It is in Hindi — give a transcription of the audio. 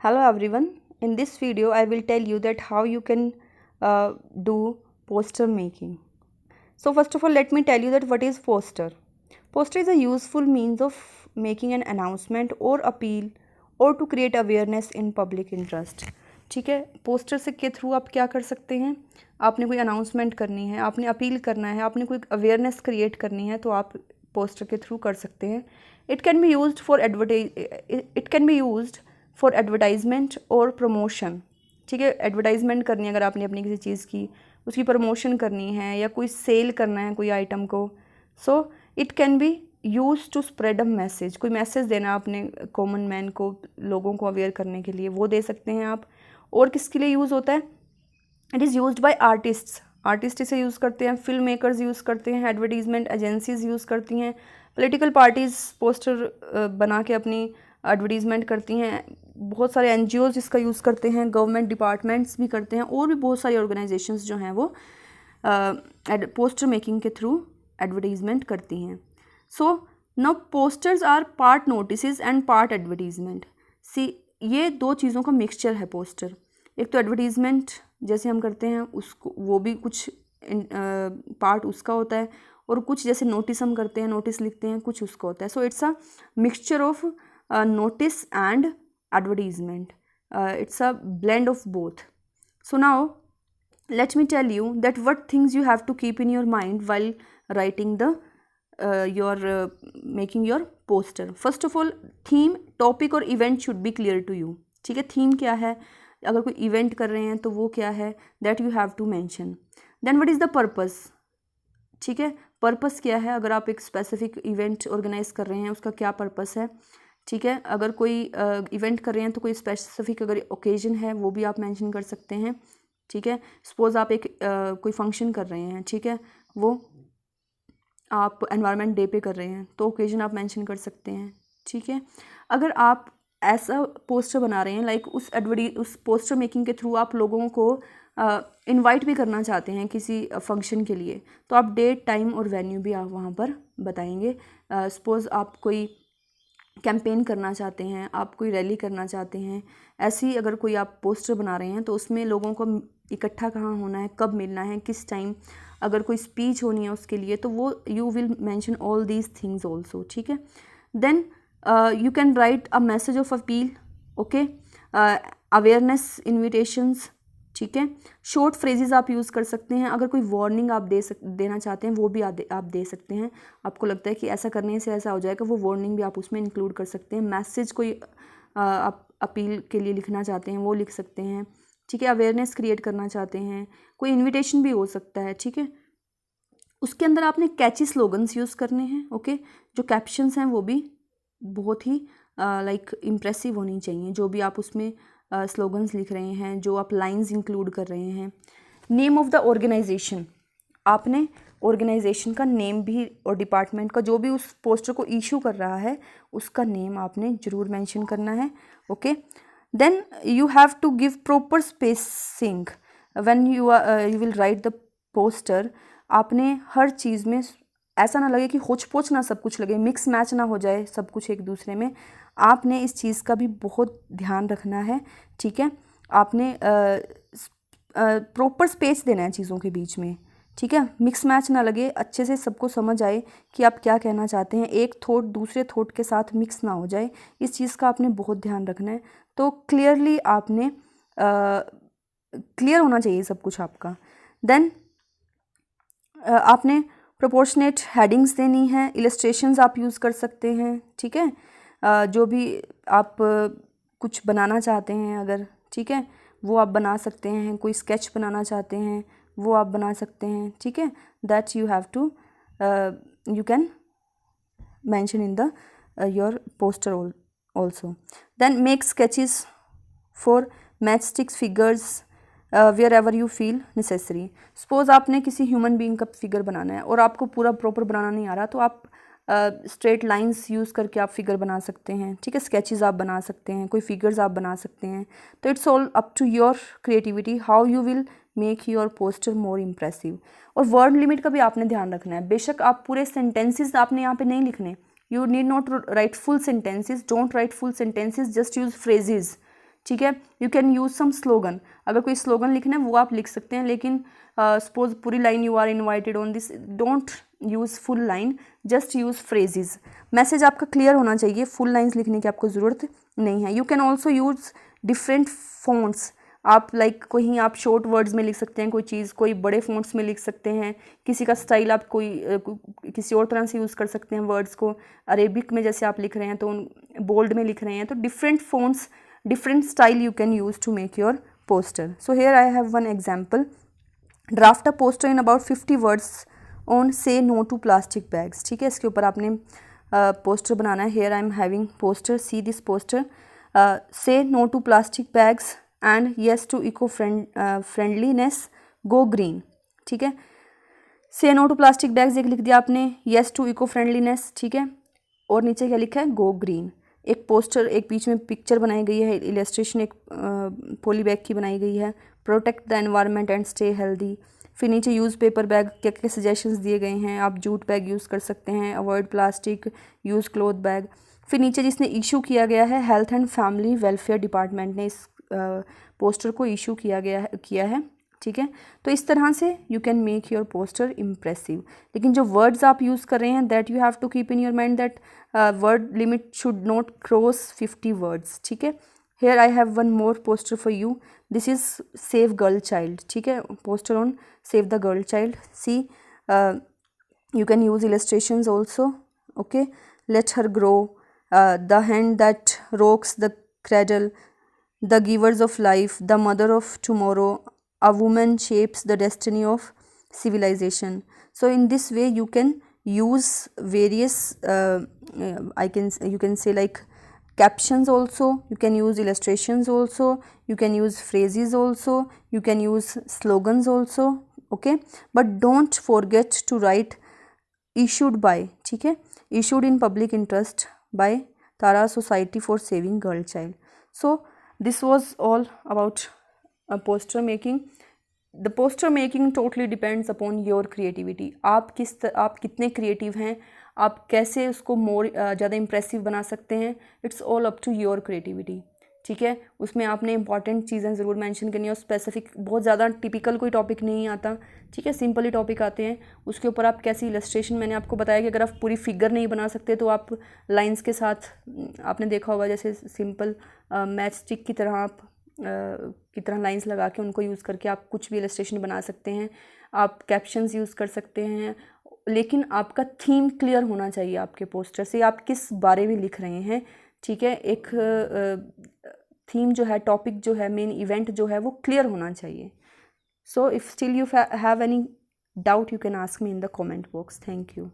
Hello everyone. In this video, I will tell you that how you can do poster making. So first of all, let me tell you that what is poster. Poster is a useful means of making an announcement or appeal or to create awareness in public interest. ठीक है, पोस्टर से के थ्रू आप क्या कर सकते हैं? आपने कोई अनाउंसमेंट करनी है, आपने अपील करना है, आपने कोई अवेयरनेस क्रिएट करनी है, तो आप पोस्टर के थ्रू कर सकते हैं. It can be used for for advertisement और प्रमोशन. ठीक है, एडवर्टाइजमेंट करनी है अगर आपने अपनी किसी चीज़ की, उसकी प्रमोशन करनी है या कोई सेल करना है कोई आइटम को. So it can be use to spread a message. कोई मैसेज देना अपने कॉमन मैन को, लोगों को अवेयर करने के लिए, वो दे सकते हैं आप. और किसके लिए यूज़ होता है? It is used by artists. Artist इसे यूज़ करते हैं, फिल्म मेकर्स यूज़ करते हैं, एडवर्टीजमेंट एजेंसीज यूज़ करती हैं, पॉलिटिकल पार्टीज़ पोस्टर बना के अपनी एडवर्टीजमेंट करती हैं, बहुत सारे एनजीओज इसका यूज़ करते हैं, गवर्नमेंट डिपार्टमेंट्स भी करते हैं, और भी बहुत सारी ऑर्गेनाइजेशंस जो हैं वो पोस्टर मेकिंग के थ्रू एडवर्टीजमेंट करती हैं. So now posters are part notice and part advertisement. See, ये दो चीज़ों का मिक्सचर है पोस्टर. एक तो एडवर्टीजमेंट जैसे हम करते हैं उसको, वो भी कुछ पार्ट उसका होता है, और कुछ जैसे नोटिस हम करते हैं, नोटिस लिखते हैं, कुछ उसका होता है. So it's a mixture of notice and advertisement. It's a blend of both. So now let me tell you that what things you have to keep in your mind while writing the making your poster. First of all, theme, topic और event should be clear to you. ठीक है, थीम क्या है, अगर कोई इवेंट कर रहे हैं तो वो क्या है, that you have to mention. Then what is the purpose. ठीक है, पर्पस क्या है, अगर आप एक स्पेसिफिक इवेंट ऑर्गेनाइज कर रहे हैं उसका क्या पर्पस है. ठीक है, अगर कोई इवेंट कर रहे हैं तो कोई स्पेसिफिक अगर ओकेजन है वो भी आप मेंशन कर सकते हैं. ठीक है, सपोज आप एक कोई फंक्शन कर रहे हैं, ठीक है, वो आप एनवायरनमेंट डे पे कर रहे हैं तो ओकेजन आप मेंशन कर सकते हैं. ठीक है, अगर आप ऐसा पोस्टर बना रहे हैं लाइक उस पोस्टर मेकिंग के थ्रू आप लोगों को इनवाइट भी करना चाहते हैं किसी फंक्शन के लिए, तो आप डेट, टाइम और वेन्यू भी आप वहाँ पर बताएंगे. सपोज़ आप कोई कैंपेन करना चाहते हैं, आप कोई रैली करना चाहते हैं, ऐसी अगर कोई आप पोस्टर बना रहे हैं तो उसमें लोगों को इकट्ठा कहाँ होना है, कब मिलना है, किस टाइम, अगर कोई स्पीच होनी है उसके लिए, तो वो you will mention all these things also. ठीक है, then you can write a message of appeal. Okay, awareness invitations. ठीक है, शॉर्ट फ्रेजेस आप यूज़ कर सकते हैं. अगर कोई वार्निंग आप देना चाहते हैं वो भी आप दे सकते हैं. आपको लगता है कि ऐसा करने से ऐसा हो जाएगा, वो वार्निंग भी आप उसमें इंक्लूड कर सकते हैं. मैसेज कोई आप अपील के लिए लिखना चाहते हैं वो लिख सकते हैं. ठीक है, अवेयरनेस क्रिएट करना चाहते हैं, कोई इन्विटेशन भी हो सकता है. ठीक है, उसके अंदर आपने कैची स्लोगन्स यूज़ करने हैं. ओके, जो कैप्शंस हैं वो भी बहुत ही लाइक इम्प्रेसिव होनी चाहिए, जो भी आप उसमें स्लोगन्स लिख रहे हैं, जो आप लाइंस इंक्लूड कर रहे हैं. नेम ऑफ द ऑर्गेनाइजेशन, आपने ऑर्गेनाइजेशन का नेम भी, और डिपार्टमेंट का जो भी उस पोस्टर को इशू कर रहा है उसका नेम आपने ज़रूर मेंशन करना है. Okay, then you have to give proper spacing when you will write the poster. आपने हर चीज़ में ऐसा ना लगे कि होच पोच ना सब कुछ लगे, मिक्स मैच ना हो जाए सब कुछ एक दूसरे में. आपने इस चीज़ का भी बहुत ध्यान रखना है. ठीक है, आपने प्रॉपर स्पेस देना है चीज़ों के बीच में. ठीक है, मिक्स मैच ना लगे, अच्छे से सबको समझ आए कि आप क्या कहना चाहते हैं, एक थॉट दूसरे थॉट के साथ मिक्स ना हो जाए, इस चीज़ का आपने बहुत ध्यान रखना है. तो क्लियरली आपने क्लियर होना चाहिए सब कुछ आपका. देन आपने प्रोपोर्शनेट हेडिंग्स देनी है, इलस्ट्रेशंस आप यूज़ कर सकते हैं. ठीक है, जो भी आप कुछ बनाना चाहते हैं अगर, ठीक है, वो आप बना सकते हैं. कोई स्केच बनाना चाहते हैं वो आप बना सकते हैं. ठीक है, that you have to you can mention in the your poster also. Then make sketches for matchsticks figures wherever you feel necessary. Suppose आपने किसी ह्यूमन बीइंग का फिगर बनाना है और आपको पूरा प्रॉपर बनाना नहीं आ रहा, तो आप स्ट्रेट लाइंस यूज़ करके आप फिगर बना सकते हैं. ठीक है, स्केचेस आप बना सकते हैं, कोई फिगर्स आप बना सकते हैं. तो it's all up to your creativity how you will make your poster more impressive. और वर्ड लिमिट का भी आपने ध्यान रखना है. बेशक आप पूरे सेंटेंसेस आपने यहाँ पे नहीं लिखने, you need not write full sentences, don't write full sentences, just use phrases. ठीक है। You can use some slogan, अगर कोई स्लोगन लिखना है वो आप लिख सकते हैं, लेकिन सपोज पूरी line you are invited on this, don't use full line, just use phrases. Message आपका क्लियर होना चाहिए, फुल लाइन्स लिखने की आपको ज़रूरत नहीं है। You can also use different fonts, आप लाइक कहीं आप शॉर्ट वर्ड्स में लिख सकते हैं कोई चीज़, कोई बड़े फ़ॉन्ट्स में लिख सकते हैं, किसी का स्टाइल आप किसी और तरह से यूज़ कर सकते हैं वर्ड्स को, अरेबिक में जैसे आप लिख रहे हैं तो बोल्ड में लिख रहे हैं, तो different fonts, different style you can use to make your poster. So here I have one example. Draft a poster in about 50 words on say no to plastic bags. ठीक है, इसके ऊपर आपने पोस्टर बनाना है. Here I am having poster, see this poster. Say no to plastic bags and yes to friendliness, go green. ठीक है, say no to plastic bags एक लिख दिया आपने, yes to eco friendliness, ठीक है, और नीचे क्या लिखा है, go green. एक पोस्टर, एक बीच में पिक्चर बनाई गई है, इलस्ट्रेशन एक पॉली बैग की बनाई गई है, protect the environment and stay healthy. फिर नीचे यूज़ पेपर बैग क्या क्या सजेशंस दिए गए हैं, आप जूट बैग यूज़ कर सकते हैं, avoid plastic, use cloth bag. फिर नीचे जिसने इशू किया गया है, health and family welfare department ने इस पोस्टर को इशू किया है, ठीक है. तो इस तरह से you can make your poster impressive. लेकिन जो वर्ड्स आप यूज़ कर रहे हैं, that you have to keep in your mind that word limit should not cross 50 words, ठीक है. Here I have one more poster for you. This is save girl child, ठीक है, poster on save the girl child. See you can use illustrations also. Okay, let her grow, the hand that rocks the cradle, the givers of life, the mother of tomorrow, a woman shapes the destiny of civilization. So in this way you can use various you can say like captions also, you can use illustrations also, you can use phrases also, you can use slogans also. Okay, but don't forget to write issued by, ठीक है, issued in public interest by Tara Society for Saving Girl Child. So this was all about poster making. The poster making totally depends upon your creativity. आप कितने क्रिएटिव हैं, आप कैसे उसको मोर ज़्यादा इम्प्रेसिव बना सकते हैं. It's all up to your creativity, ठीक है. उसमें आपने इंपॉर्टेंट चीज़ें ज़रूर मेंशन करनी है, और स्पेसिफिक बहुत ज़्यादा टिपिकल कोई टॉपिक नहीं आता, ठीक है, सिंपल ही टॉपिक आते हैं. उसके ऊपर आप कैसी इलस्ट्रेशन, मैंने आपको बताया कि अगर आप पूरी फिगर नहीं बना सकते तो आप लाइंस के साथ, आपने देखा होगा जैसे सिंपल मैच स्टिक की तरह आप की तरह लाइंस लगा के उनको यूज़ करके आप कुछ भी इलस्ट्रेशन बना सकते हैं. आप कैप्शंस यूज़ कर सकते हैं, लेकिन आपका थीम क्लियर होना चाहिए आपके पोस्टर से, आप किस बारे में लिख रहे हैं, ठीक है. एक थीम जो है, टॉपिक जो है, मेन इवेंट जो है वो क्लियर होना चाहिए. So if still you have any doubt, you can ask me in the comment box. Thank you.